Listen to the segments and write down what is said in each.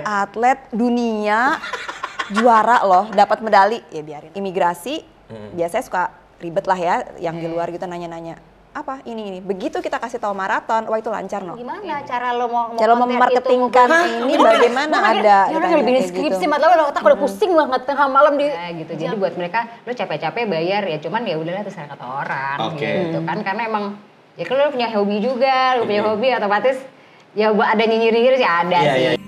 atlet dunia juara loh, dapat medali. Ya biarin. Imigrasi biasanya suka ribet lah ya, yang di luar gitu nanya-nanya. Apa ini. Begitu kita kasih tahu maraton, wah itu lancar no. Gimana cara lo mau memarketingkan ini bagaimana ada? Jangan lebih skripsi, malah lo otak udah pusing banget tengah malam di. Gitu. Jadi buat mereka lo capek-capek bayar ya, cuman ya udahlah terserah kata orang gitu kan, karena emang ya kalau lo punya hobi juga, lo punya hobi otomatis ya ada nyinyir-nyinyir sih ada sih.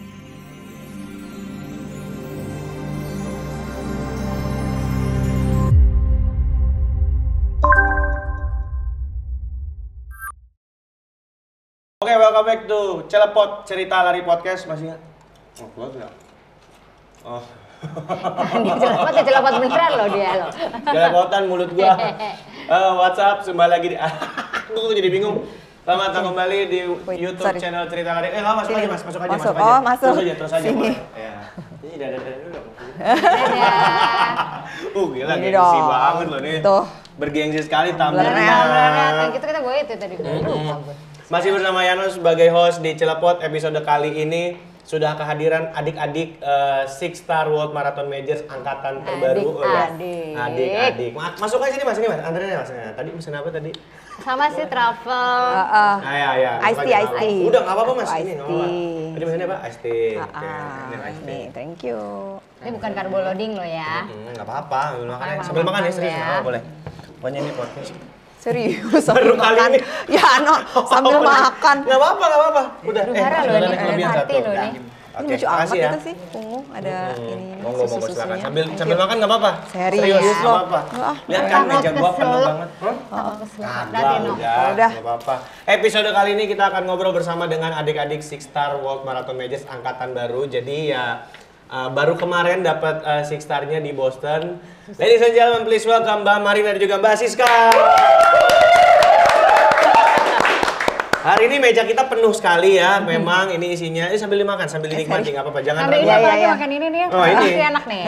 Oke, welcome back to Celepot Cerita Lari Podcast. Masih nggak? Oh, keluar nggak? Oh. Dia celepot beneran loh dia loh. Celepotan mulut gua. WhatsApp, kembali lagi di... Gua jadi bingung. Selamat datang kembali di YouTube channel Cerita Lari. Masuk aja mas, masuk aja. Oh, masuk. Terus aja. Sini. Ya. Ini dadah dulu. Gila, ini gengsi banget loh nih. Tuh. Bergengsi sekali tampilnya. Beneran, kita gue itu tadi. Masih bersama Yano sebagai host di Celepot. Episode kali ini sudah kehadiran adik-adik Six Star World Marathon Majors angkatan terbaru. Adik-adik. Masuk aja sini mas, ini mas. Antriannya mas. Tadi pesen apa tadi? Sama sih travel. Ya. Ice tea. Udah nggak apa-apa mas. Ice ini nggak apa-apa. tea. Tadi pesannya apa? Ice tea. Ini Ice tea. thank you. Ini bukan carbo loading lo ya. Nggak apa-apa. Sambil makan ya serius. Nggak boleh. Pokoknya ini podcast. Serius sambil makan. Ya no, sambil makan. Nggak apa-apa. Udah. Udara loh ini, kelebihan hati satu. loh nih. Ini lucu amat itu sih, ungu ada ini Monggo silakan. Sambil makan nggak apa-apa. Serius nggak apa-apa. Lihat kan meja gua penuh banget. Udah. Nggak apa-apa. Episode kali ini kita akan ngobrol bersama dengan adik-adik Six Star World Marathon Majors angkatan baru. Jadi ya baru kemarin dapat Six Star-nya di Boston. Ladies and gentlemen, please welcome Mbak Marina dan juga Mbak Siska. Hari ini meja kita penuh sekali ya, memang ini isinya, sambil dimakan, sambil dinikmati, nggak apa-apa, jangan sambil terlalu makan ini nih, oh, ini pasti enak nih.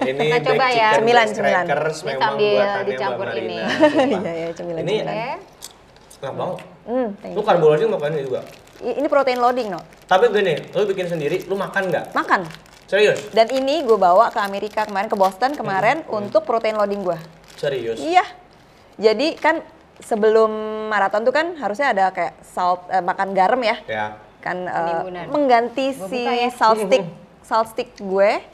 Ini kita coba ya, cemilan. Crackers memang sambil buatannya dicampur Mbak ini. Marina. Iya, cemilan. Ini enak banget. Lu karbo loading makannya juga? Ini protein loading no. Tapi gini, lu bikin sendiri, lu makan nggak? Makan. Serius? Dan ini gue bawa ke Amerika kemarin, ke Boston kemarin untuk protein loading gue. Serius? Iya. Jadi kan sebelum maraton tuh kan harusnya ada kayak makan garam ya. Ya. Kan mengganti si salt stick gue.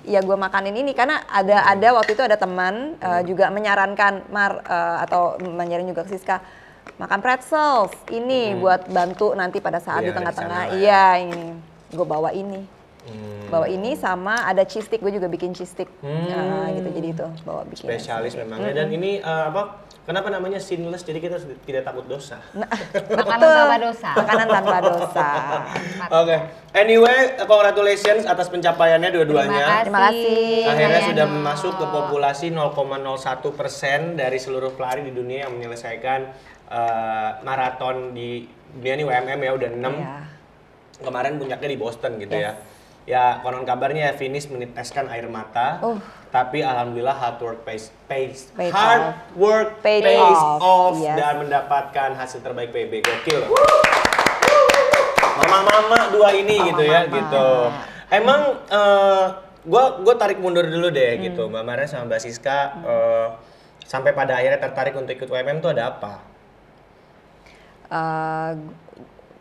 Ya gue makanin ini karena ada waktu itu ada teman juga menyarankan atau menyarankan juga ke Siska makan pretzels ini buat bantu nanti pada saat di tengah-tengah. Iya, ini gue bawa ini. Bawa ini sama ada cheese stick, gue juga bikin cheese stick. Gitu, jadi itu bawa bikin. Spesialis memang. Dan ini kenapa namanya sinless? Jadi kita tidak takut dosa. Makanan tanpa dosa. Makanan tanpa dosa. Oke. Anyway, congratulations atas pencapaiannya dua-duanya. Terima kasih. Akhirnya sudah masuk ke populasi 0,01% dari seluruh pelari di dunia yang menyelesaikan maraton di dunia ini WMM ya udah 6. Iya. Kemarin puncaknya di Boston gitu ya. Ya konon kabarnya finish meneteskan air mata. Tapi alhamdulillah hard work pays off yes. Dan mendapatkan hasil terbaik PB. Gokil. Mama-mama dua ini gitu ya gitu. Emang gue tarik mundur dulu deh gitu. Mbak Mara sama Mbak Siska sampai pada akhirnya tertarik untuk ikut WMM tuh ada apa?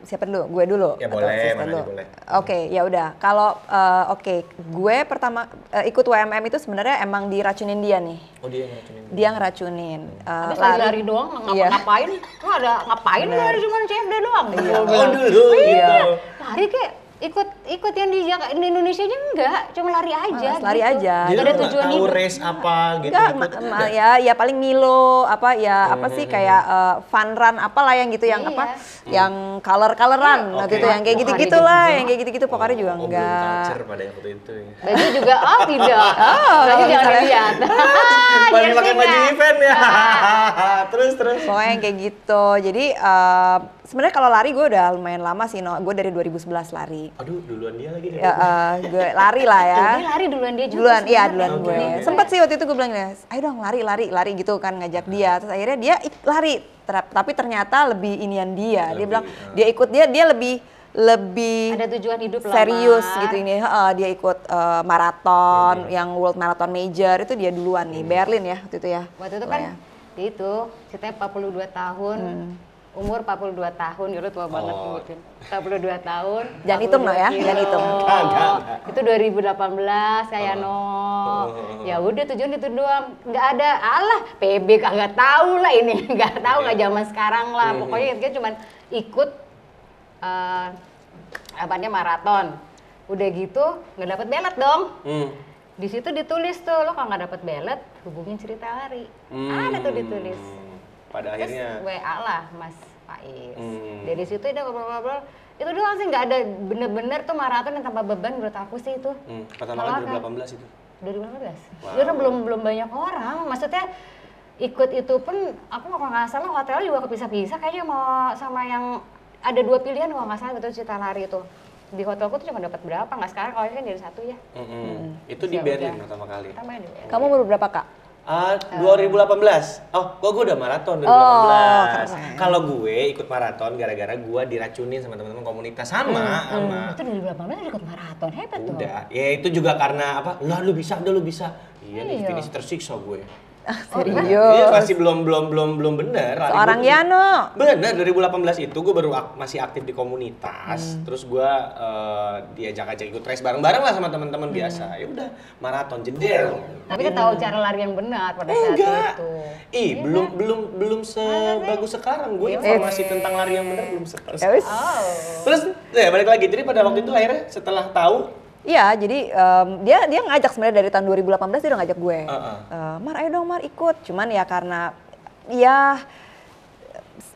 Siapa dulu? Gue dulu? Ya boleh, mana aja boleh. Oke, ya udah. Kalau gue pertama ikut WMM itu sebenarnya emang diracunin dia nih. Oh dia yang ngeracunin. Dia ngeracunin. Habis lari doang, ngapain? Lu ada ngapain lari cuma CFD doang? Oh dulu gitu. Lari kayak ikut yang di Indonesia aja enggak, cuma lari aja. Lari gitu. aja. Jadi ada lu tujuan tahu hidup. race apa gitu. Enggak, ya paling Milo apa sih kayak fun run apalah yang gitu yang yang color-coloran waktu itu yang kayak gitu-gitu lah, yang kayak gitu-gitu pokoknya juga belum enggak. culture pada yang foto itu ya. Baju juga tidak. Baju jangan dilihat. Masih pakai baju event ya. Terus. Pokoknya yang kayak gitu. Jadi sebenarnya kalau lari gue udah lumayan lama sih, gue dari 2011 lari. Aduh, duluan dia lagi. Gue lari lah ya. Dia lari duluan dia juga. Duluan gue. Sempet sih waktu itu gue bilang, ayo dong lari gitu kan ngajak dia. Terus akhirnya dia lari, tapi ternyata lebih inian dia. Dia bilang dia ikut dia lebih lebih ada tujuan hidup lah, serius gitu ini. Dia ikut maraton yang World Marathon Major itu dia duluan nih, Berlin ya waktu itu ya. Waktu itu kan dia itu ceritanya 42 tahun. Umur 42 tahun, ya udah tua banget mungkin. 42 tahun. Jangan hitung no ya, jangan hitung. Itu 2018 kayak Ya udah tujuan itu doang. Nggak ada, PB kagak tahu lah ini. Nggak tahu, nggak zaman sekarang lah. Pokoknya dia cuma ikut maraton. Udah gitu nggak dapet belet dong. Di situ ditulis tuh, lo kalau nggak dapet belet hubungin Cerita Lari. Ada tuh ditulis. Pada Terus akhirnya WA lah Mas Faiz. Dari situ udah ngobrol-ngobrol. Itu doang sih, nggak ada bener-bener tuh maraton yang tanpa beban menurut aku sih itu. Pertama kali 2018 itu. 2018. Wow. Itu belum banyak orang. Maksudnya ikut itu pun aku nggak salah hotel juga kepisah-pisah kayaknya mau sama yang ada 2 pilihan kalau nggak salah gitu Cerita Lari itu. Di hotelku tuh cuma dapat berapa? Nggak sekarang, kalau ini kan jadi 1 ya. Itu di Berlin pertama kali. Kamu umur berapa Kak? 2018. Gue udah maraton 2018. Kalau gue ikut maraton gara-gara gue diracunin sama teman-teman komunitas sama. Itu 2018 ikut maraton, hebat tuh. Udah, ya itu juga karena apa? Lah lu bisa. Iya, di finish tersiksa gue. Serius? Iya, masih belum bener. Seorang Yano. Bener, 2018 itu gue baru masih aktif di komunitas. Terus gue diajak ikut race bareng-bareng lah sama teman-teman biasa. Ya udah, maraton jeder. Tapi kita tahu cara lari yang benar pada saat itu. Belum sebagus sekarang. Gue informasi tentang lari yang benar belum sebagus. Terus balik lagi. Jadi pada waktu itu akhirnya setelah tahu. Iya, jadi dia ngajak sebenarnya dari tahun 2018 dia udah ngajak gue. Mar, ayo dong Mar ikut. Cuman ya karena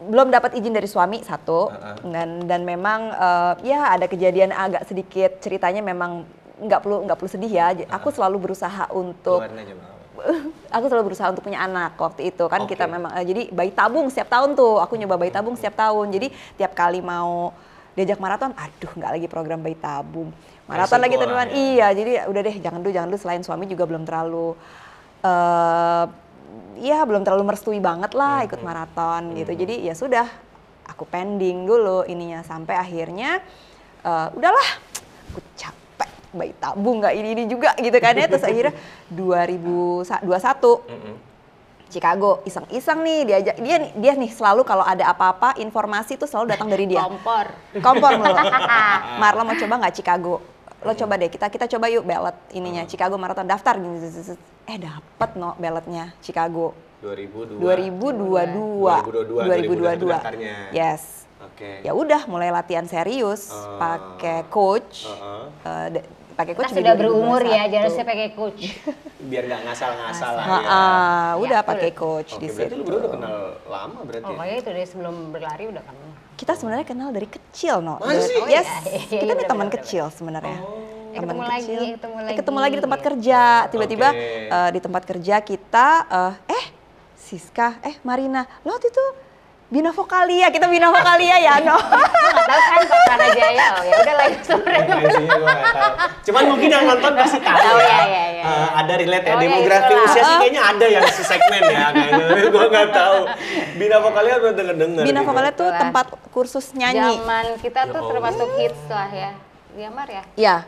belum dapat izin dari suami satu, dan memang ya ada kejadian agak sedikit ceritanya memang nggak perlu sedih ya. Aku selalu berusaha untuk punya anak waktu itu kan. Kita memang jadi bayi tabung setiap tahun tuh. Aku nyoba bayi tabung setiap tahun. Jadi tiap kali mau diajak maraton, nggak lagi program bayi tabung. Maraton lagi teman-teman. Iya, jadi udah deh jangan dulu. Selain suami juga belum terlalu belum terlalu merestui banget lah ikut maraton gitu. Jadi ya sudah, aku pending dulu ininya sampai akhirnya udahlah, aku capek bayi tabung nggak ini juga gitu kan ya. Terus akhirnya 2021 Chicago, iseng-iseng nih diajak dia nih selalu kalau ada apa-apa informasi tuh selalu datang dari dia. Kompor mulu. Mar, lo mau coba nggak Chicago? Lo coba deh, kita coba yuk belet ininya Chicago Marathon, daftar gini. Dapet beletnya Chicago. 2022. Daftarnya. Yes. Ya udah mulai latihan serius pakai coach. Pakai coach sudah berumur ya, harusnya pakai coach. Biar nggak ngasal-ngasal lah ya. Udah pakai coach di situ. Berarti lu berdua udah kenal lama berarti. Kayaknya itu dari sebelum berlari udah kenal. Kita sebenarnya kenal dari kecil, Masih? Yes, kita nih teman kecil sebenarnya. Ketemu lagi di tempat kerja. Tiba-tiba di tempat kerja kita, Siska, Marina, lo waktu itu Bina Vokalia, kita Bina Vokalia ya, no? Nggak tahu kan Pak Pranajaya, ya udah lah sebenarnya. Gue nggak tahu. Cuman mungkin yang nonton pasti tahu ya. Ada relate ya, demografi usia sih kayaknya ada yang segmen ya. Gue nggak tahu. Bina Vokalia gue denger. Bina Vokalia tuh tempat kursus nyanyi. Zaman kita tuh termasuk hits lah ya. Iya Mar ya? Iya.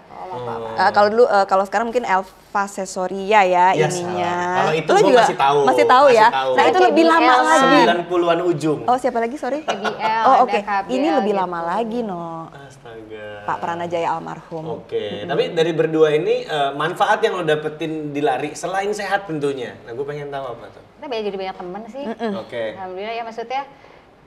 Kalau dulu, kalau sekarang mungkin Elva Sesoria ya ininya. Kalau itu gue juga masih tahu ya. Nah itu lebih lama lagi. 90-an ujung. Oh siapa lagi sorry? Oke. Ini lebih lama lagi no. Astaga. Pak Pranajaya almarhum. Oke. Tapi dari berdua ini manfaat yang lo dapetin di lari selain sehat tentunya. Nah gue pengen tahu apa tuh? Kita jadi banyak teman sih. Oke. Alhamdulillah ya maksudnya.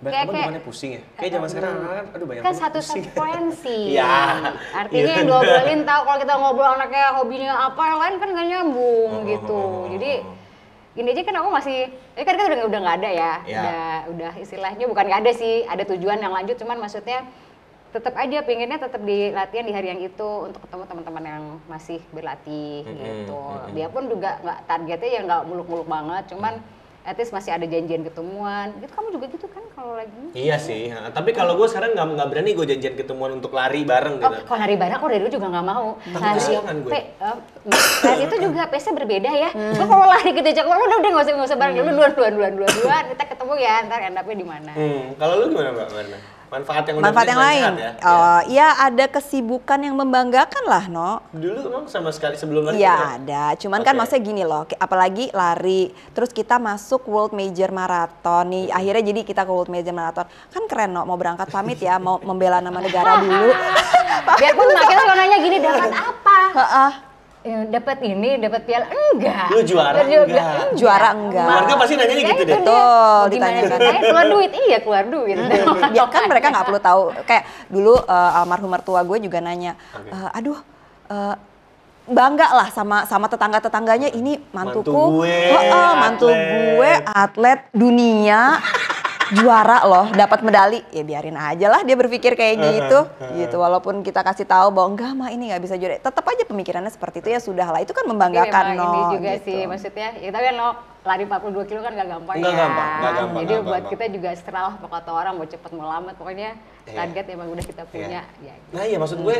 Kayak bukannya pusing ya? Kayak zaman sekarang aduh banyak kan satu frekuensi. Iya. Artinya yang diobrolin tahu kalau kita ngobrol anaknya hobinya apa, yang lain kan nggak nyambung gitu. Jadi gini aja kan aku masih, ini kan kita udah nggak ada ya. Udah istilahnya bukan nggak ada sih, ada tujuan yang lanjut, cuman maksudnya tetap aja pengennya tetap di latihan di hari yang itu untuk ketemu teman-teman yang masih berlatih gitu. Dia pun juga nggak targetnya ya nggak muluk-muluk banget, cuman at least masih ada janjian ketemuan. Gitu kamu juga gitu kan kalau lagi? Iya sih. Tapi kalau gue sekarang nggak berani gue janjian ketemuan untuk lari bareng gitu. Kalau lari bareng aku dari dulu juga nggak mau. Kesiangan gue. Lari itu juga pace-nya berbeda ya. Gue kalau lari gitu aja, udah nggak usah bareng. Duluan. Kita ketemu ya, ntar end up-nya di mana. Kalau lu gimana Mbak Marina? manfaat yang lain. Sehat, ya ada kesibukan yang membanggakan lah, No. Dulu emang sama sekali sebelum lari? Iya ada, cuman kan maksudnya gini loh, apalagi lari, terus kita masuk World Major Marathon nih, akhirnya jadi kita ke World Major Marathon, kan keren, No, mau berangkat pamit ya, mau membela nama negara dulu. Biarpun makanya kalau nanya gini, dapat apa? Dapat ini, dapat piala, enggak. Lu juara enggak? Juara enggak. Keluarga pasti nanyanya gitu deh. Betul, ditanyakan. Keluar duit, iya keluar duit. Ya kan mereka nggak perlu tahu. Kayak dulu almarhum mertua gue juga nanya, bangga lah sama tetangga-tetangganya, ini mantuku, mantu gue atlet dunia. Juara loh, dapat medali, ya biarin aja lah dia berpikir kayak gitu. Walaupun kita kasih tahu bahwa enggak mah ini nggak bisa juara, tetap aja pemikirannya seperti itu, ya sudah lah, itu kan membanggakan. Ini juga gitu. Sih maksudnya, kita kan lari 42 kilo kan nggak gampang ya. Gampang. Jadi buat kita juga setelah lah kata orang mau cepet mau lambat, pokoknya target emang udah kita punya. Ya, gitu. Nah iya maksud gue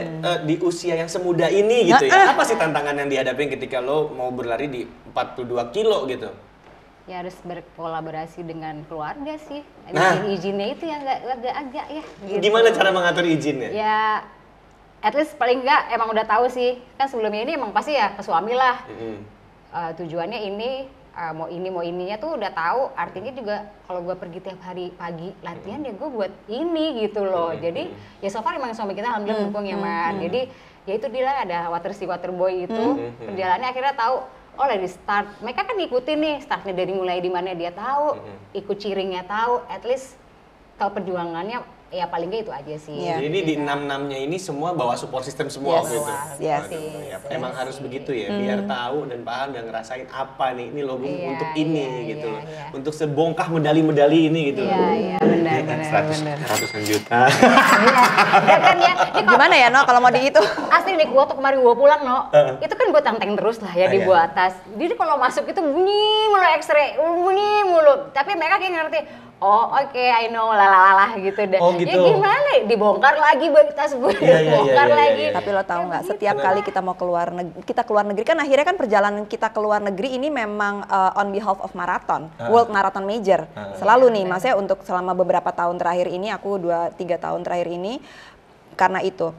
di usia yang semuda ini gitu ya, apa sih tantangan yang dihadapi ketika lo mau berlari di 42 kilo gitu? Ya harus berkolaborasi dengan keluarga sih. Izinnya itu yang agak-agak ya. Gitu. Gimana cara mengatur izinnya? Ya, at least paling enggak emang udah tahu sih. Kan sebelumnya ini emang pasti ya ke suami lah. Tujuannya ini, mau ininya tuh udah tahu. Artinya juga kalau gue pergi tiap hari pagi latihan ya gue buat ini gitu loh. Jadi ya so far emang suami kita alhamdulillah mendukung ya Mar. Jadi ya itu dia lah, ada water boy itu. Perjalanannya akhirnya tahu. Oh dari start, mereka kan ngikutin nih startnya dari mulai di mana dia tahu, ikut cheeringnya tahu, at least kalau perjuangannya ya paling nggak itu aja sih. Jadi di 6-6-nya ini semua bawa support system semua gitu. Emang harus begitu ya, biar tahu dan paham dan ngerasain apa nih, ini logo untuk ini gitu loh, untuk sebongkah medali-medali ini gitu. Iya benar. 100 juta. Kan ya. Gimana ya No kalau mau dihitung? Asli nih waktu kemarin gue pulang itu kan gue tanteng terus lah ya di buah atas. Jadi kalau masuk itu bunyi mulu X-ray, bunyi mulu. Tapi mereka kayak ngerti. Oh oke, I know, lalalalah gitu deh. Oh, gitu. Ya gimana? Dibongkar lagi tas gue, dibongkar lagi. Tapi lo tahu nggak, setiap kali kita mau keluar negeri kan akhirnya kan perjalanan kita keluar negeri ini memang on behalf of marathon, World Marathon Major. Selalu nih, maksudnya untuk selama beberapa tahun terakhir ini, aku 2-3 tahun terakhir ini, karena itu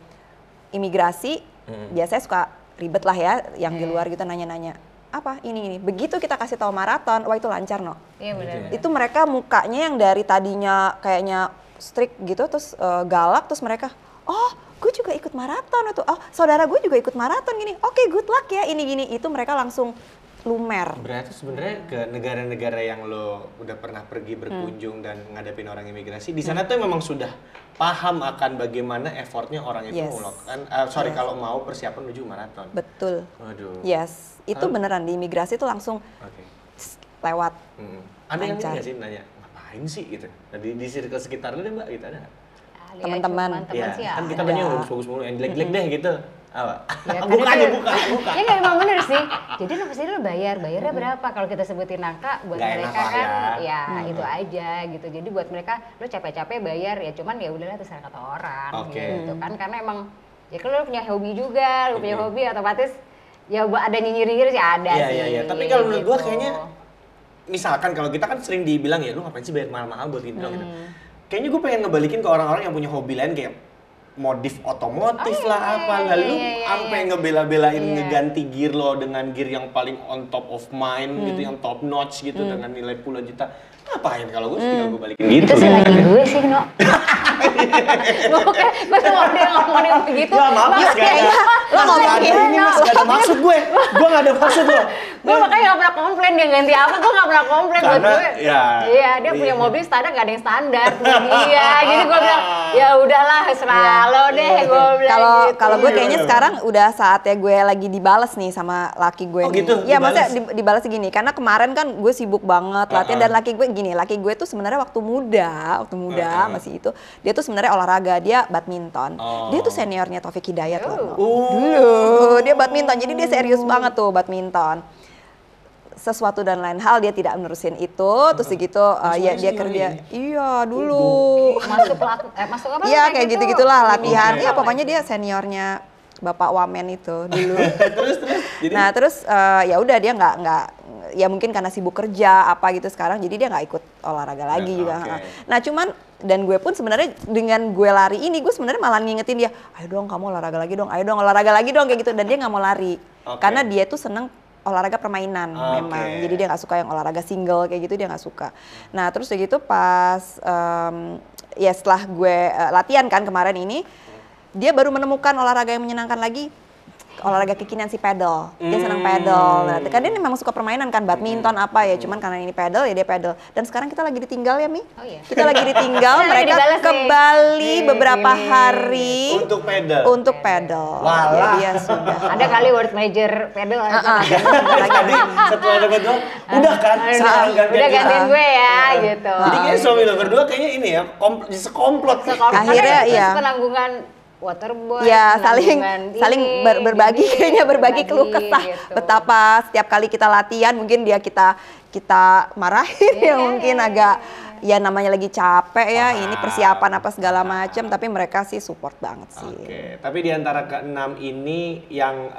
imigrasi biasanya suka ribet lah ya, yang di luar gitu nanya-nanya. Apa ini begitu kita kasih tahu maraton, wah itu lancar No. Iya benar. Itu mereka mukanya yang dari tadinya kayaknya strict gitu terus galak, terus mereka gue juga ikut maraton itu, saudara gue juga ikut maraton gini, oke, good luck ya ini gini, itu mereka langsung lumer. Berarti sebenarnya ke negara-negara yang lo udah pernah pergi berkunjung dan ngadepin orang imigrasi, di sana tuh memang sudah paham akan bagaimana effortnya orang itu melakukan, kalau mau persiapan menuju maraton. Betul. Waduh. Yes, itu beneran di imigrasi tuh langsung lewat. Ada yang nggak sih nanya, ngapain sih gitu? Nah, di circle sekitar lu deh Mbak, gitu ada nggak? Teman-teman. Ya, kan kita banyak bagus-bagus mulu, yang jelek-jelek deh gitu. Ya, buka. Ya nggak emang bener sih. Jadi lo pasti lo bayarnya berapa? Kalau kita sebutin angka buat gak mereka kan itu aja gitu. Jadi buat mereka lo capek-capek bayar ya, cuman ya udahlah terserah kata orang gitu kan. Karena emang ya kalau lo punya hobi juga, lo punya hobi otomatis ya ada nyinyir-nyinyir sih ada sih. Iya. Tapi kalau menurut gua kayaknya misalkan kalau kita kan sering dibilang ya lu ngapain sih bayar mahal-mahal buat gitu. Kayaknya gue pengen ngebalikin ke orang-orang yang punya hobi lain kayak modif otomotif nggak lu sampai ngebela-belain ngeganti gear lo dengan gear yang paling on top of mind gitu, yang top notch gitu dengan nilai puluhan juta. Ngapain kalau gue tinggal gue balikin gitu. Itu sih lagi gue sih No. Gue tuh ngomongin begitu. Ya maaf lo ngomongin ini mas gak ada maksud gue gak ada maksud lo. Gue makanya gak pernah komplain dia ganti apa, gue gak pernah komplain buat gue. Iya, dia punya mobil standar gak ada yang standar. Iya, jadi gue bilang ya udahlah serah lo deh, gue bilang gitu. Kalau gue kayaknya sekarang udah saatnya gue lagi dibales nih sama laki gue nih. Gitu? Iya maksudnya dibales gini, karena kemarin kan gue sibuk banget latihan dan laki gue tuh sebenarnya waktu muda masih itu, dia tuh sebenarnya olahraga, dia badminton. Dia tuh seniornya Taufik Hidayat loh. Dulu dia badminton, jadi dia serius banget tuh badminton. Sesuatu dan lain hal dia tidak menerusin itu, terus gitu ya dia kerja. Iya dulu. Masuk apa? Iya kayak gitu-gitulah latihan. Iya pokoknya dia seniornya Bapak Wamen itu dulu. Terus. Nah terus ya udah dia nggak ya mungkin karena sibuk kerja apa gitu sekarang, jadi dia nggak ikut olahraga lagi juga. Nah cuman dan gue pun sebenarnya dengan gue lari ini gue sebenarnya malah ngingetin dia, ayo dong kamu olahraga lagi dong, ayo dong olahraga lagi dong kayak gitu, dan dia nggak mau lari karena dia tuh seneng olahraga permainan memang, jadi dia nggak suka yang olahraga single kayak gitu, dia nggak suka. Nah terus kayak gitu pas ya setelah gue latihan kan kemarin ini, dia baru menemukan olahraga yang menyenangkan lagi, olahraga kekinian si pedal. Dia senang pedal. Nah, kan dia memang suka permainan kan, badminton apa ya, cuman karena ini pedal ya dia pedal. Dan sekarang kita lagi ditinggal ya Mi? Oh iya. Kita lagi ditinggal, mereka ke Bali beberapa hari untuk pedal. Untuk pedal. Ya, dia sudah. Ada kali World Major pedal. Tadi setelah ada berdua, udah kan? Udah gantian gue ya gitu. Jadi kayak suami lo berdua kayaknya ini ya, sekomplot. Akhirnya ya. Penanggungan waterboard, ya saling berbagi kayaknya berbagi keluh kesah gitu. Betapa setiap kali kita latihan mungkin dia kita marahin ya mungkin agak ya namanya lagi capek ya, ini persiapan apa segala macam, tapi mereka sih support banget sih. Tapi di antara ke-6 ini yang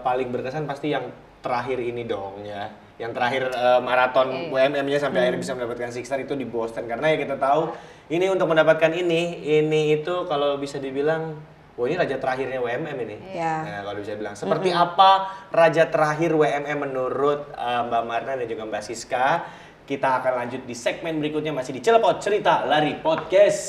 paling berkesan pasti yang terakhir ini dong ya. Yang terakhir maraton WMM-nya sampai akhirnya bisa mendapatkan Six Star itu di Boston, karena ya kita tahu ini untuk mendapatkan ini itu kalau bisa dibilang, wah ini raja terakhirnya WMM ini. Nah, kalau bisa bilang seperti apa raja terakhir WMM menurut Mbak Marna dan juga Mbak Siska. Kita akan lanjut di segmen berikutnya, masih di Cilepot Cerita Lari Podcast.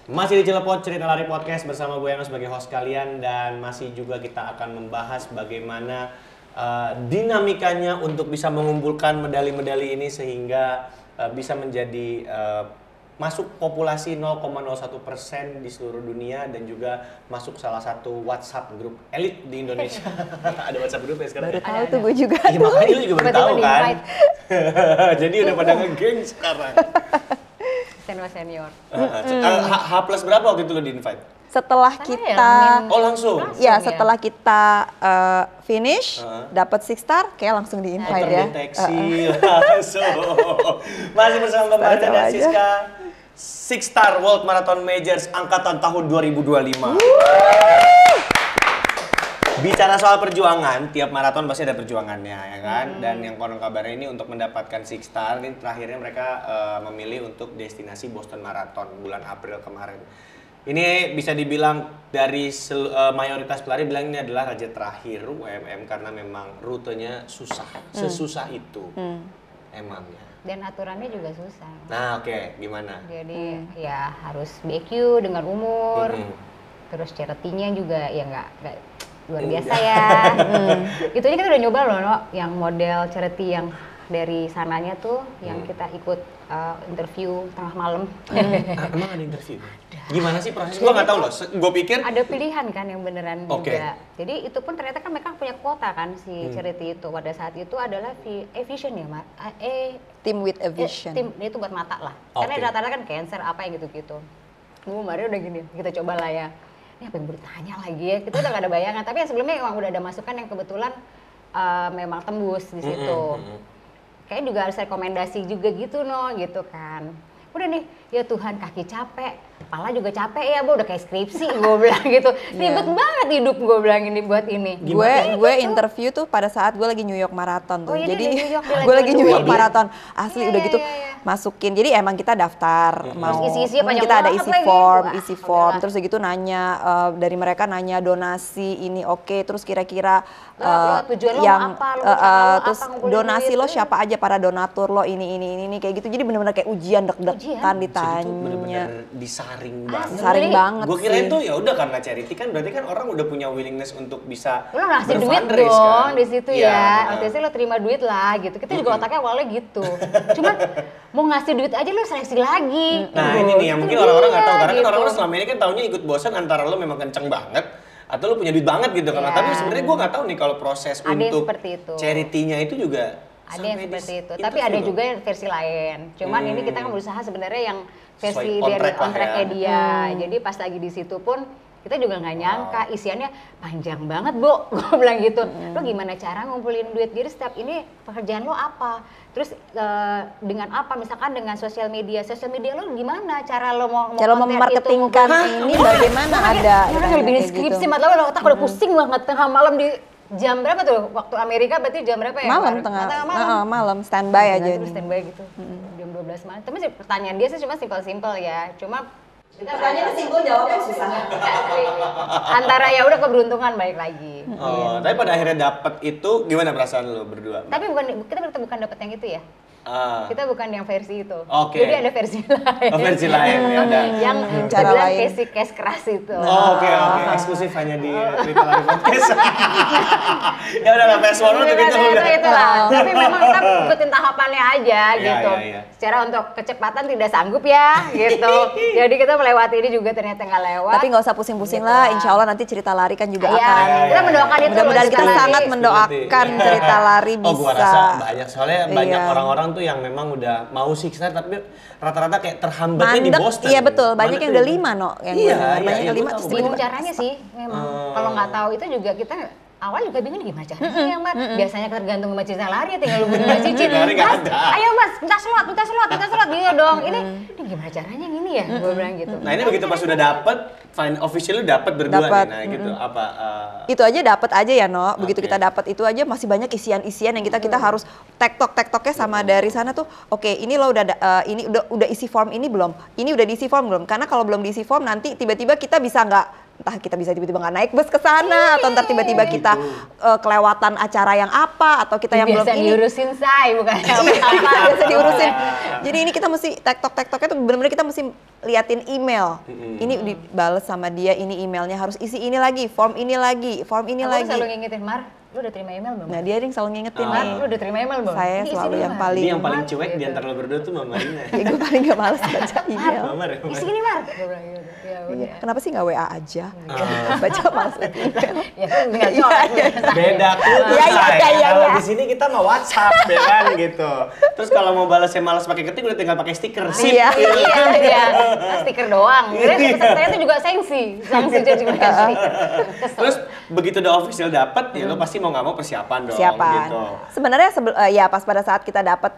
Masih di Cilepot Cerita Lari Podcast bersama gue Yano sebagai host kalian, dan masih juga kita akan membahas bagaimana dinamikanya untuk bisa mengumpulkan medali-medali ini sehingga bisa menjadi masuk populasi 0,01% di seluruh dunia dan juga masuk salah satu WhatsApp grup elit di Indonesia. Ada WhatsApp grup ya sekarang? Baru tahu tuh gue juga. Iya makanya lu juga baru tahu kan? Jadi udah pada nge-geng sekarang. Senior. H plus berapa waktu itu lo di-invite? Setelah kita langsung? Ya, setelah kita finish, dapat Six Star, kayak langsung di-invite ya. Terdeteksi langsung. Masih bersama Mbak Marta dan Siska, Six Star World Marathon Majors angkatan tahun 2025. Bicara soal perjuangan, tiap maraton pasti ada perjuangannya ya kan. Dan yang konon kabarnya ini untuk mendapatkan Six Star, ini terakhirnya mereka memilih untuk destinasi Boston Marathon bulan April kemarin. Ini bisa dibilang dari mayoritas pelari bilang ini adalah raja terakhir WMM karena memang rutenya susah, sesusah itu emangnya. Dan aturannya juga susah. Nah gimana? Jadi ya harus BQ dengan umur, terus charity-nya juga ya nggak luar biasa ya. Itu aja kita udah nyoba loh, no? Yang model charity yang dari sananya tuh, yang kita ikut interview tengah malam. Emang ada interview? Gimana sih prosesnya? Gue nggak tahu loh. Gue pikir ada pilihan kan yang beneran juga. Jadi itu pun ternyata kan mereka punya kuota kan si charity itu. Pada saat itu adalah vision ya, Mak. Team with a vision. Tim itu buat mata lah. Karena rata-rata kan cancer apa yang gitu-gitu. Gue kemarin udah gini, kita coba lah ya. Ini apa yang bertanya lagi ya? Kita udah gak ada bayangan. Tapi yang sebelumnya emang udah ada masukan yang kebetulan memang tembus di situ. Kayaknya juga harus rekomendasi juga gitu gitu kan. Udah nih, ya Tuhan kaki capek, kepala juga capek ya, udah kayak skripsi gue bilang gitu. Ribet banget hidup gue bilang ini buat ini. Gue interview tuh pada saat gue lagi New York Marathon tuh. Jadi gue lagi New York Marathon. Asli udah gitu masukin. Jadi emang kita daftar mau kita ada isi form, terus gitu nanya dari mereka nanya donasi ini terus kira-kira yang terus donasi lo siapa aja para donatur lo ini kayak gitu. Jadi benar-benar kayak ujian deg-degan ditanya. Bener-bener disaring banget. Saring banget. Gue kira itu ya udah karena charity kan berarti kan orang udah punya willingness untuk bisa lo ngasih duit dong di situ ya. Artinya lo terima duit lah gitu. Kita juga otaknya awalnya gitu. Cuma mau ngasih duit aja lo seleksi lagi. Nah ini nih yang mungkin orang-orang nggak tahu karena kan orang-orang selama ini kan taunya ikut bosan antara lo memang kenceng banget atau lo punya duit banget gitu kan. Tapi sebenarnya gue nggak tahu nih kalau proses untuk charity-nya itu juga ada yang seperti itu. Tapi ada juga yang versi lain. Cuman ini kita kan berusaha sebenarnya yang versi dari kontraknya dia. Jadi pas lagi di situ pun kita juga nggak nyangka isiannya panjang banget Bu. Gue bilang gitu. Lo gimana cara ngumpulin duit? Jadi setiap ini pekerjaan lo apa? Terus dengan apa? Misalkan dengan sosial media lo gimana? Cara lo mau memarketingkan ini bagaimana ada? Nggak bikin skripsi, malah otak udah pusing banget tengah malam di jam berapa tuh? Waktu Amerika berarti jam berapa ya? Malam standby aja. Terus standby gitu. Jam 12 malam. Tapi sih pertanyaan dia sih cuma simpel-simpel ya. Cuma pertanyaan simpel, jawabnya susah. Antara ya udah keberuntungan balik lagi. Oh, tapi pada akhirnya dapet itu gimana perasaan lo berdua? Tapi kita bukan dapet yang itu ya. Kita bukan yang versi itu. Okay. Jadi ada versi lain. Oh, versi lain ya ada. Yang cara lain case keras itu. Oke. Eksklusif hanya di Cerita Lari Podcast. Ya udah lah, fast forward gitu udah. Itulah. Tapi memang kita ikutin tahapannya aja gitu. Secara untuk kecepatan tidak sanggup ya gitu. Jadi kita melewati ini juga ternyata nggak lewat. Tapi nggak usah pusing-pusing lah. Insya Allah nanti Cerita Lari kan juga akan. Kita mendoakan itu. Mudah-mudahan kita sangat mendoakan Cerita Lari bisa. Oh, gua rasa banyak soalnya banyak orang-orang tuh yang memang udah mau Sixstar tapi rata-rata kayak terhambatnya di Boston. Iya betul, banyak yang udah 5 no. Banyak yang 5 terus bingung caranya sih memang. Kalau nggak tahu itu juga kita awal juga bingung gimana caranya Mas. Biasanya tergantung sama Cerita Lari, tinggal lu beli cicit. Mas, ayo Mas, minta slot gitu dong. Ini gimana caranya gini ya? Gue bilang gitu. Nah ini begitu pas sudah dapet, official lu dapet berdua nih, nah gitu apa? Itu aja dapet aja ya no. Begitu kita dapet itu aja masih banyak isian-isian yang kita harus tektoknya sama dari sana tuh. Oke, ini lo ini udah isi form ini belum? Ini udah diisi form belum? Karena kalau belum diisi form nanti tiba-tiba kita bisa entah kita bisa tiba-tiba nggak naik bus ke sana atau ntar tiba-tiba kita kelewatan acara yang apa atau kita yang belum ini diurusin bukan biasa diurusin. Jadi ini kita mesti tektoknya tuh benar-benar kita mesti liatin email. Ini dibales sama dia, ini emailnya harus isi ini lagi, form ini lagi. Aku selalu ngingetin Mar, lu udah terima email belum? Nah dia yang selalu ngingetin nih. Lu udah terima email belum? Saya selalu yang paling. Ini yang paling cuek di antara lo berdua tuh Mama Marina. Ya gue paling gak males baca email. Isi ini Mar. Iya. Kenapa sih gak WA aja? Baca males email. Ya kan tinggal colek. Beda kultur saya. Kalau di sini kita mau WhatsApp ya kan gitu. Terus kalau mau balasnya malas pakai ketik udah tinggal pakai stiker. Iya. Stiker doang. Saya tuh juga sanksi jadi juga stiker. Terus begitu udah official dapat ya lo pasti mau nggak mau persiapan dong. Gitu. Sebenarnya ya pas pada saat kita dapat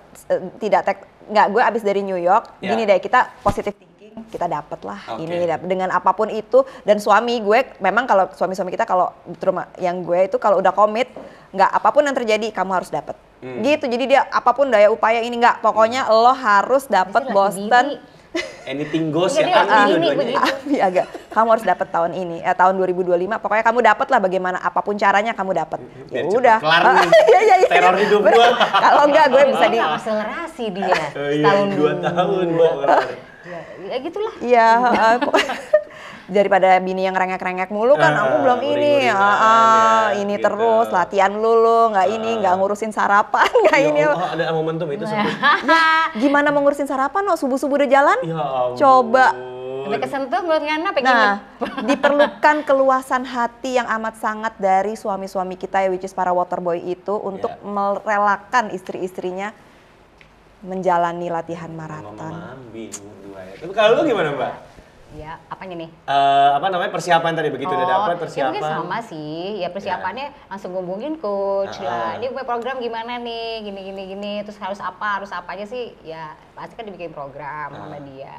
gue abis dari New York, gini deh kita positive thinking, kita dapat lah ini dengan apapun itu. Dan suami gue memang kalau suami-suami kita kalau terutama yang gue itu kalau udah komit nggak apapun yang terjadi kamu harus dapat gitu. Jadi dia apapun daya upaya ini nggak pokoknya lo harus dapat Boston. Anything goes ya kan agak kamu harus dapat tahun ini tahun 2025 pokoknya kamu dapat lah bagaimana apapun caranya kamu dapat. Ya udah kelar nih teror hidup gua. Kalau enggak gue bisa di akselerasi dia tahun 2 tahun ya gitulah. Iya daripada bini yang rengek-rengek mulu kan aku belum ini ini gitu. Terus latihan lulu nggak ini nggak ngurusin sarapan nggak ini ada momentum itu sebut. Gimana mau ngurusin sarapan subuh-subuh udah jalan ya ampun. Coba udah kesentuh menurut Ngana pengen. Nah diperlukan keluasan hati yang amat sangat dari suami-suami kita ya which is para waterboy itu untuk merelakan istri-istrinya menjalani latihan maraton. Tapi kalau lu gimana Mbak? Ya, apanya nih? Apa namanya persiapan tadi begitu udah dapat persiapan. Ya mungkin sama sih. Ya persiapannya langsung ngomongin coach lah. Ini punya program gimana nih? Gini. Terus harus apa aja sih? Ya pasti kan dibikin program sama dia.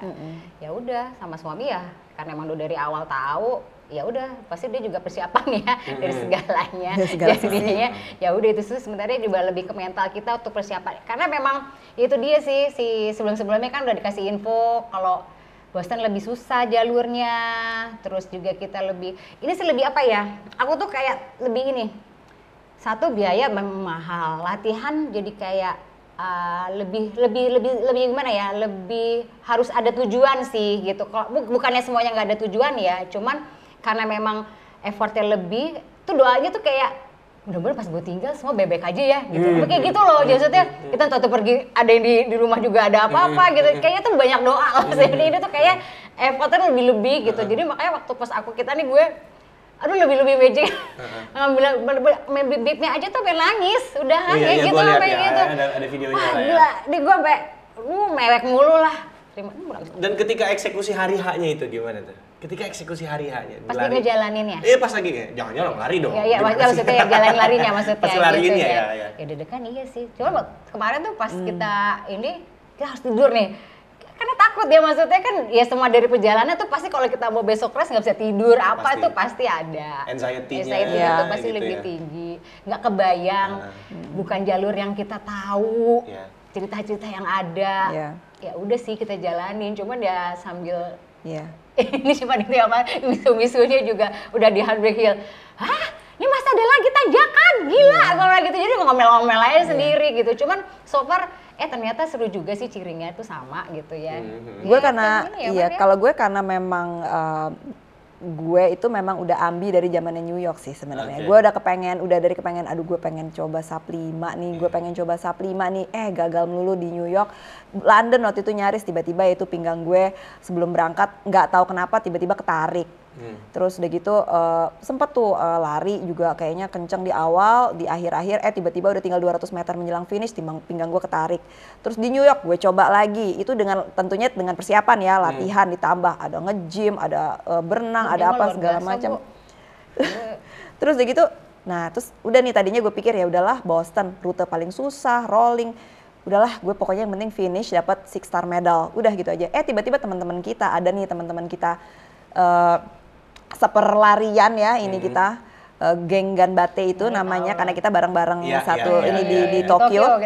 Ya udah sama suami ya. Karena emang udah dari awal tahu. Ya udah pasti dia juga persiapan ya dari segalanya. Jadinya ya udah itu sebenarnya juga lebih ke mental kita untuk persiapan. Karena memang itu dia sih si sebelum-sebelumnya kan udah dikasih info kalau Boston lebih susah jalurnya, terus juga kita lebih, ini sih lebih apa ya, aku tuh kayak lebih ini, satu biaya memang mahal, latihan jadi kayak lebih gimana ya, lebih harus ada tujuan sih gitu, bukannya semuanya nggak ada tujuan ya, cuman karena memang effortnya lebih, tuh doanya tuh kayak, mudah-mudahan pas gue tinggal semua bebek aja ya gitu. Kayak gitu loh maksudnya kita tuh pergi ada yang di rumah juga ada apa-apa gitu. Kayaknya tuh banyak doa maksudnya ini tuh kayak effortnya lebih gitu. Jadi makanya waktu pas kita nih gue aduh lebih magic. Ngambil bibnya aja tuh pengen nangis. Udah kayak gitu sampai gitu. Ada videonya lah ya. Gila, di gue sampai mewek mulu lah. Dan ketika eksekusi hari H-nya itu gimana tuh? ketika eksekusi hari H-nya. Pas lagi ngejalanin ya? Iya pas lagi, jangan-jangan lari dong. Iya, maksudnya ya jalan larinya maksudnya. Pas lari gitu, ini ya. Ya deg-degan iya sih. Cuma kemarin tuh pas kita harus tidur nih. Karena takut ya maksudnya kan ya semua dari perjalanan tuh pasti kalau kita mau besok race nggak bisa tidur apa tuh pasti ada. Anxiety-nya itu pasti gitu lebih tinggi. Nggak kebayang, bukan jalur yang kita tahu. Cerita-cerita yang ada. Ya udah sih kita jalanin, cuman ya sambil ini cuma ini apa misu-misunya juga udah di Heartbreak Hill. Hah? Ini masa ada lagi tanjakan? Gila kalau gitu. Jadi ngomel-ngomel aja sendiri gitu. Cuman so far ternyata seru juga sih cirinya itu sama gitu ya. Gue karena kalau gue karena memang gue itu memang udah ambi dari zamannya New York sih sebenarnya. Gue udah dari kepengen aduh gue pengen coba sub 5 nih, gue pengen coba sub 5 nih. Gagal melulu di New York. London waktu itu nyaris tiba-tiba itu pinggang gue sebelum berangkat nggak tahu kenapa tiba-tiba ketarik. Terus udah gitu sempet tuh lari juga kayaknya kenceng di awal, di akhir-akhir tiba-tiba udah tinggal 200 meter menjelang finish pinggang gue ketarik. Terus di New York gue coba lagi, itu tentunya dengan persiapan ya, latihan ditambah ada nge-gym, ada berenang, ada apa segala macam. Terus udah gitu, terus udah nih tadinya gue pikir ya udahlah Boston rute paling susah, rolling. Udahlah gue pokoknya yang penting finish dapat 6 star medal, udah gitu aja. Tiba-tiba teman-teman kita seperlarian ya ini kita geng Ganbate itu namanya karena kita bareng-bareng di Tokyo.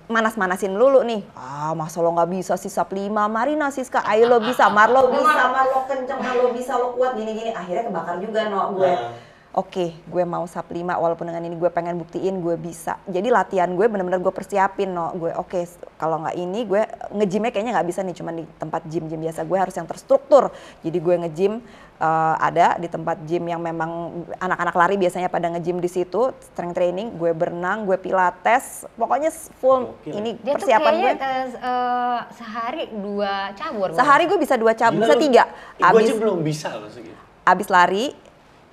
Manas-manasin dulu nih. Masa lo nggak bisa sih sub 5, Marina Siska, ayo lo bisa, Marlo bisa, Marlo kenceng, Marlo bisa, lo kuat gini-gini. Akhirnya kebakar juga gue. Oke, gue mau sub 5 walaupun dengan ini gue pengen buktiin gue bisa. Jadi latihan gue bener-bener gue persiapin gue kalau nggak ini gue nge-gymnya kayaknya nggak bisa nih cuma di tempat gym biasa, gue harus yang terstruktur. Jadi gue nge-gym ada di tempat gym yang memang anak-anak lari biasanya pada nge-gym di situ, strength training, gue berenang, gue pilates, pokoknya full ini dia persiapan gue. Sehari 2 cabur. Sehari gue bisa 2 cabur, bisa 3. Gue aja belum bisa loh segitu. Abis lari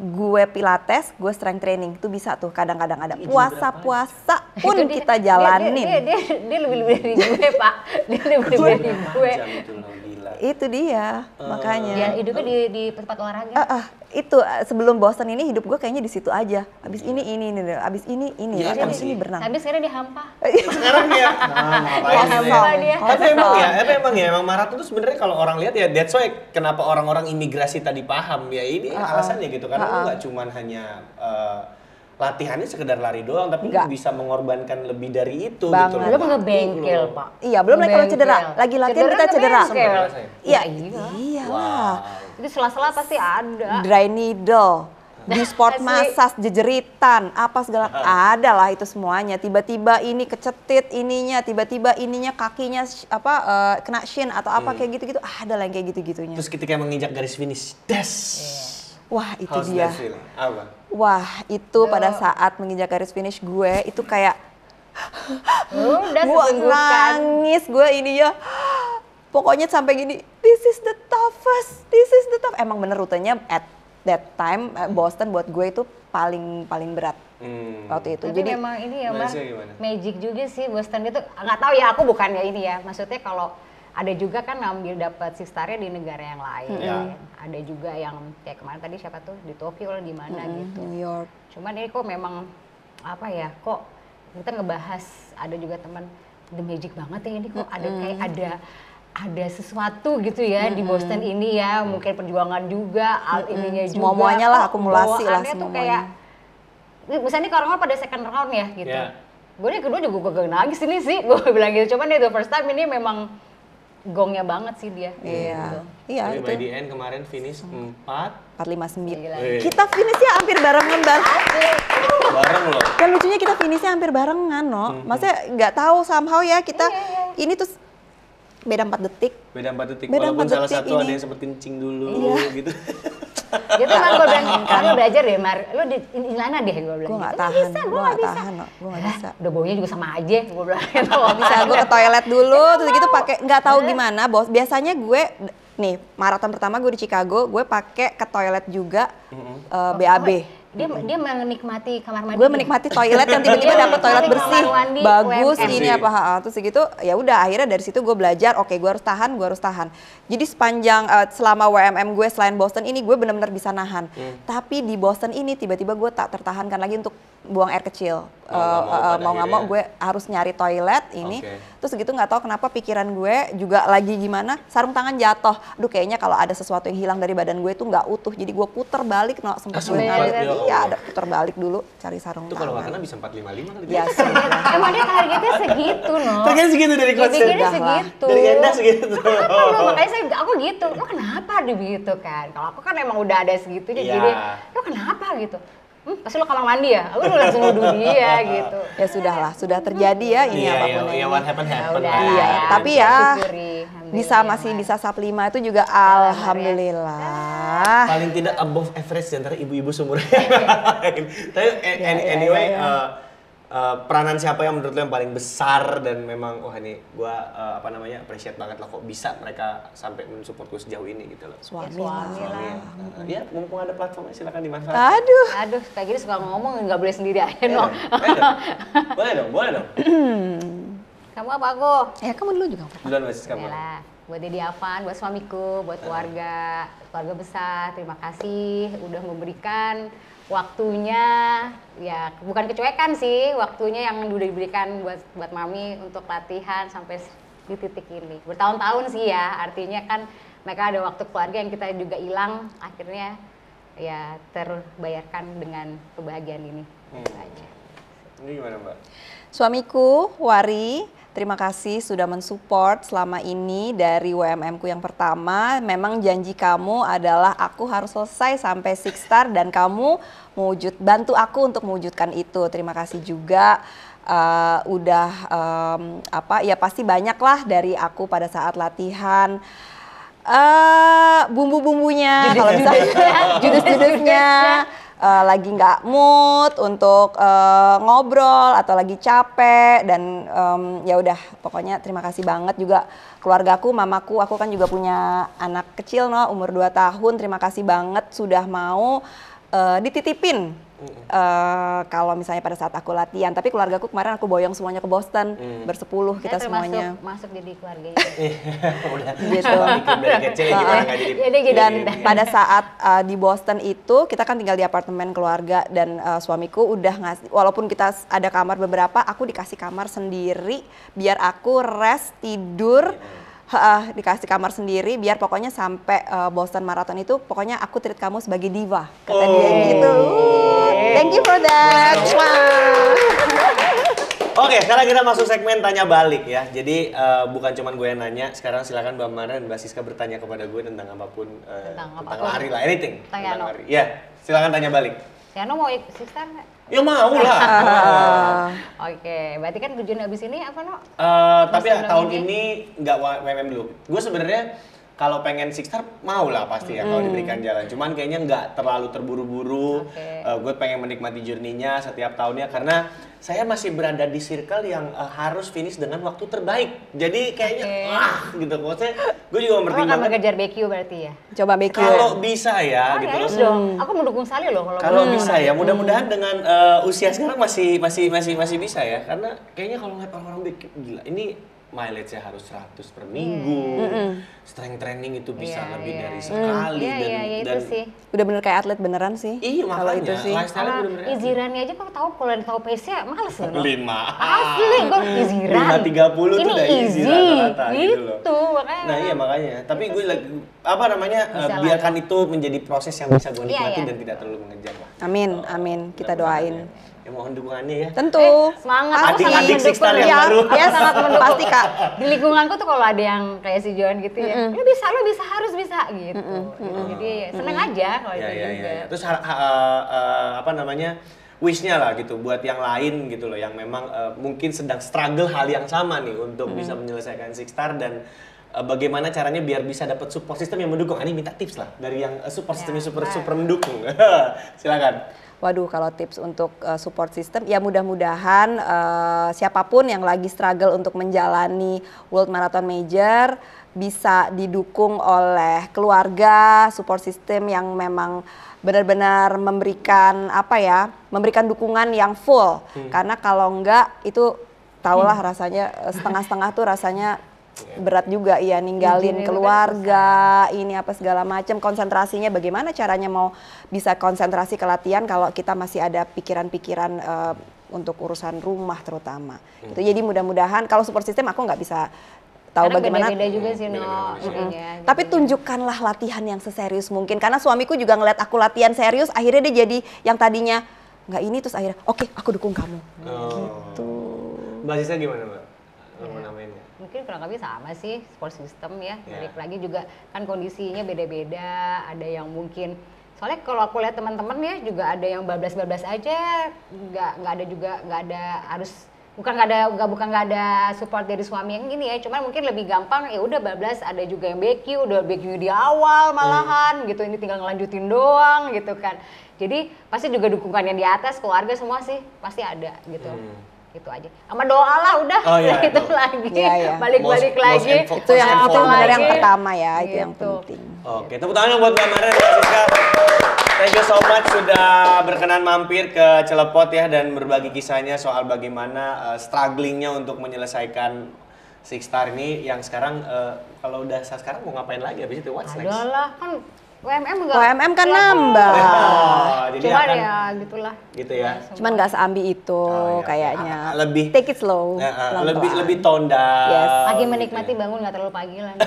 gue pilates, gue strength training, itu bisa tuh kadang-kadang ada puasa-puasa pun kita jalanin. Dia lebih dari gue Pak, dia lebih dari gue. Itu dia, makanya. Ya hidupnya di tempat olahraga. Itu sebelum Boston ini hidup gue kayaknya di situ aja. Abis ini, abis ini. Ya, abis ini berenang. Tapi sekarang dia hampa. Sekarang ya. Tapi emang ya, maraton tuh sebenarnya kalau orang lihat ya that's why kenapa orang-orang imigrasi tadi paham ya ini alasannya gitu karena lu nggak cuman hanya latihannya sekedar lari doang, tapi lu bisa mengorbankan lebih dari itu gitu loh. Belum ngebengkel, Pak. Iya, belum lagi kalau cedera. Lagi latihan kita cedera. Iya. Iyalah. Jadi sela-sela pasti ada. Dry needle, di sport massage, jejeritan, apa segala ada lah itu semuanya. Tiba-tiba ini kecetit ininya, tiba-tiba ininya kakinya kena shin atau apa kayak gitu-gitu. Ada lah yang kayak gitu-gitunya. Terus ketika menginjak garis finish, wah itu dia. Apa? Wah itu pada saat menginjak garis finish gue itu kayak gue nangis gue ini ya. Pokoknya sampai gini, this is the toughest. Emang bener rutenya at that time Boston buat gue itu paling berat waktu itu. Tapi jadi memang ini ya Mas, magic juga sih Boston itu. Nggak tahu ya, aku bukannya ini ya. Maksudnya kalau ada juga kan ngambil dapat 6 star-nya di negara yang lain. Ada juga yang kayak kemarin tadi siapa tuh di Tokyo di mana gitu. New York. Cuman ini kok memang apa ya? Kok kita ngebahas ada juga teman the magic banget ya ini kok ada kayak ada sesuatu gitu ya di Boston ini ya, mungkin perjuangan juga, ininya juga. Semuanya lah, akumulasi lah semuanya. Tuh kayak, misalnya kalau orang pada second round ya gitu. Gue nih kedua juga gue nangis ini sih, gue bilang gitu. Cuman itu first time ini memang gongnya banget sih dia. Iya. Tapi by the end kemarin finish 4:59. Kita finishnya hampir barengan bareng loh. Dan lucunya kita finishnya hampir barengan, no. Maksudnya nggak tahu somehow ya kita ini tuh beda 4 detik. Walaupun salah satu ada yang sempet kencing dulu gitu. Gitu kan gue bilang, kamu belajar deh Mar, lu di Ilana deh gue bilang. Gue nggak tahan, gue nggak bisa. Udah baunya juga sama aja, gue bilang. Gak bisa, gue ke toilet dulu, terus gitu pakai nggak tahu gimana bos. Biasanya gue nih maraton pertama gue di Chicago, gue pakai ke toilet juga BAB. Dia menikmati kamar mandi. Gue menikmati toilet yang tiba-tiba dapet toilet bersih, bagus UMM. ini apa, terus segitu ya udah akhirnya dari situ gue belajar, oke gue harus tahan. Jadi sepanjang selama WMM gue selain Boston ini gue benar-benar bisa nahan. Tapi di Boston ini tiba-tiba gue tak tertahankan lagi untuk buang air kecil. Mau nggak mau gue harus nyari toilet ini. Terus segitu nggak tahu kenapa pikiran gue juga lagi gimana, sarung tangan jatuh. Aduh kayaknya kalau ada sesuatu yang hilang dari badan gue itu nggak utuh. Jadi gue puter balik, sempat gue ada puter balik dulu cari sarung tangan. Itu kalau nggak kena bisa 455 kali. Ya, emang dia targetnya segitu, Targetnya segitu dari coach. Targetnya segitu. Dari Enda segitu. Makanya aku gitu. Lo kenapa begitu kan? Kalau aku kan emang udah ada segitunya, jadi lo kenapa gitu? Pasti lo kamar mandi ya? Aku langsung nuduh dia gitu. Ya sudahlah, sudah terjadi ya ini apapun. Iya, what happened. Iya, tapi ya masih bisa sub 5 itu juga alhamdulillah. Paling tidak above average di antara ibu-ibu seumur yang lain. Tapi anyway, peranan siapa yang menurut lo yang paling besar dan memang ini gue appreciate banget lah kok bisa mereka sampai mensupport gue sejauh ini gitu loh. Suami lah. Ya mumpung ada platformnya silakan dimanfaatkan. Aduh kayak gini suka ngomong nggak boleh sendiri aja no. Boleh dong. Kamu apa aku? Ya kamu dulu juga. Duluan Mas kamu. Yalah, buat Dedi Avan, buat suamiku, buat keluarga besar, terima kasih udah memberikan waktunya, ya bukan kecuekan sih, waktunya yang udah diberikan buat Mami untuk latihan sampai di titik ini. Bertahun-tahun sih ya, artinya kan mereka ada waktu keluarga yang kita juga hilang, akhirnya ya terbayarkan dengan kebahagiaan ini. Aja. Ini gimana Mbak? Suamiku, Wari, terima kasih sudah mensupport selama ini dari WMM-ku yang pertama. Memang janji kamu adalah aku harus selesai sampai 6 star dan kamu bantu aku untuk mewujudkan itu. Terima kasih juga ya pasti banyak lah dari aku pada saat latihan. Bumbu-bumbunya kalau bisa judus-judusnya. Lagi nggak mood untuk ngobrol atau lagi capek dan ya udah pokoknya terima kasih banget juga keluargaku, mamaku, aku kan juga punya anak kecil umur 2 tahun, terima kasih banget sudah mau dititipin kalau misalnya pada saat aku latihan. Tapi keluargaku kemarin aku boyong semuanya ke Boston, bersepuluh kita semuanya. Masuk jadi keluarga gitu. Dan pada saat di Boston itu kita kan tinggal di apartemen keluarga dan suamiku udah ngasih, walaupun kita ada kamar beberapa, aku dikasih kamar sendiri biar aku rest tidur. Dikasih kamar sendiri biar pokoknya sampai Boston Marathon itu pokoknya aku treat kamu sebagai diva kata dia gitu. Thank you for that. Oke, sekarang kita masuk segmen tanya balik ya. Jadi bukan cuma gue yang nanya, sekarang silakan Mbak Mara dan Mbak Siska bertanya kepada gue tentang apapun, tentang lari lah, anything. Tentang lari. Ya, silakan tanya balik. Yano mau ikut Siska nggak? Ya mau lah. Oke, berarti kan tujuan abis ini apa no? Tapi tahun ini nggak WMM dulu. Gue sebenarnya kalau pengen 6 star mau lah pasti ya kalau diberikan jalan. Cuman kayaknya nggak terlalu terburu-buru. Gue pengen menikmati journey-nya setiap tahunnya karena saya masih berada di circle yang harus finish dengan waktu terbaik. Jadi kayaknya gitu. Maksudnya gue juga mempertimbangkan. Akan mengejar BQ berarti ya? Coba BQ. Kalau bisa ya gitu loh. Dong. Aku mendukung Sally loh kalau bisa ya. Mudah-mudahan dengan usia sekarang masih bisa ya. Karena kayaknya kalau ngeliat orang-orang BQ gila ini mileage-nya harus 100 per minggu, strength training itu bisa lebih dari sekali dan itu sih. Udah bener kayak atlet beneran sih. Iya kalau makanya, itu sih. Izirannya aja kalau tahu pace-nya males loh. 5. Asli gue iziran. 5.30 tuh udah easy rata-rata gitu loh. Makanya. Nah iya makanya, tapi gue lagi biarkan itu menjadi proses yang bisa gue nikmati dan tidak terlalu mengejar lah. Amin, kita doain. Ya mohon dukungannya ya. Tentu. Semangat. Adik-adik Sixstar yang baru. Ya sangat mendukung. Pasti Kak. Di lingkunganku tuh kalau ada yang kayak si Joan gitu ya, lo bisa, harus bisa gitu. Jadi seneng aja kalau itu juga. Terus wish-nya lah gitu buat yang lain gitu loh yang memang mungkin sedang struggle hal yang sama nih untuk bisa menyelesaikan 6 star dan bagaimana caranya biar bisa dapat support system yang mendukung. Ini minta tips lah dari yang support system yang super mendukung. Silakan. Waduh, kalau tips untuk support system, ya mudah-mudahan siapapun yang lagi struggle untuk menjalani World Marathon Major, bisa didukung oleh keluarga, support system yang memang benar-benar memberikan memberikan dukungan yang full. Karena kalau enggak itu tahulah rasanya setengah-setengah tuh rasanya berat juga ya, ninggalin keluarga, ini apa segala macam, konsentrasinya bagaimana caranya mau bisa konsentrasi ke latihan kalau kita masih ada pikiran-pikiran untuk urusan rumah terutama. Gitu. Jadi mudah-mudahan kalau support system aku nggak bisa tahu bagaimana. Beda-beda juga sih Tapi tunjukkanlah latihan yang seserius mungkin, karena suamiku juga ngeliat aku latihan serius, akhirnya dia jadi yang tadinya nggak ini terus akhirnya oke, aku dukung kamu. Gitu. Mbak Sisa gimana Mbak? Namanya? Mungkin kurang lebih sama sih support system ya. Balik lagi juga kan kondisinya beda-beda, ada yang mungkin soalnya kalau aku lihat teman-teman ya juga ada yang bablas-bablas aja, nggak ada harus bukan nggak ada support dari suami yang ini ya, cuman mungkin lebih gampang ya udah bablas, ada juga yang udah BQ di awal malahan gitu, ini tinggal ngelanjutin doang gitu kan. Jadi pasti juga dukungan yang di atas keluarga semua sih pasti ada gitu. Gitu aja. Sama doa lah udah. Itu lagi. Balik-balik lagi. Itu yang pertama ya, itu yang penting. Oke, tepuk tangan buat Mbak Maren dan Mbak Siska. Thank you so much sudah berkenan mampir ke Cilepot ya dan berbagi kisahnya soal bagaimana strugglingnya untuk menyelesaikan Six Star ini yang sekarang kalau udah sekarang mau ngapain lagi habis itu what's next? Adalah kan UMM kan nambah. Jadi cuman ya gitulah. Gitu ya. Cuman nggak seambi itu kayaknya. Lebih take it slow. Lebih tone down. Yes. Lagi menikmati bangun nggak terlalu pagi lah.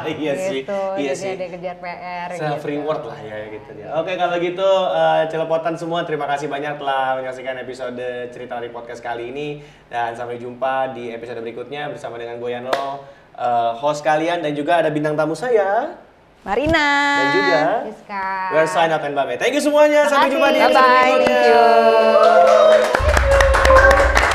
Iya sih. Iya sih. Ada kejar PR. Self reward lah ya gitu ya. Oke kalau gitu Cilepotan semua terima kasih banyak telah menyaksikan episode Cerita Lari Podcast kali ini dan sampai jumpa di episode berikutnya bersama dengan Boyano, host kalian dan juga ada bintang tamu saya. Marina dan juga Siska. We're sign up and bye-bye. Thank you semuanya. Sampai jumpa di episode berikutnya. Thank you.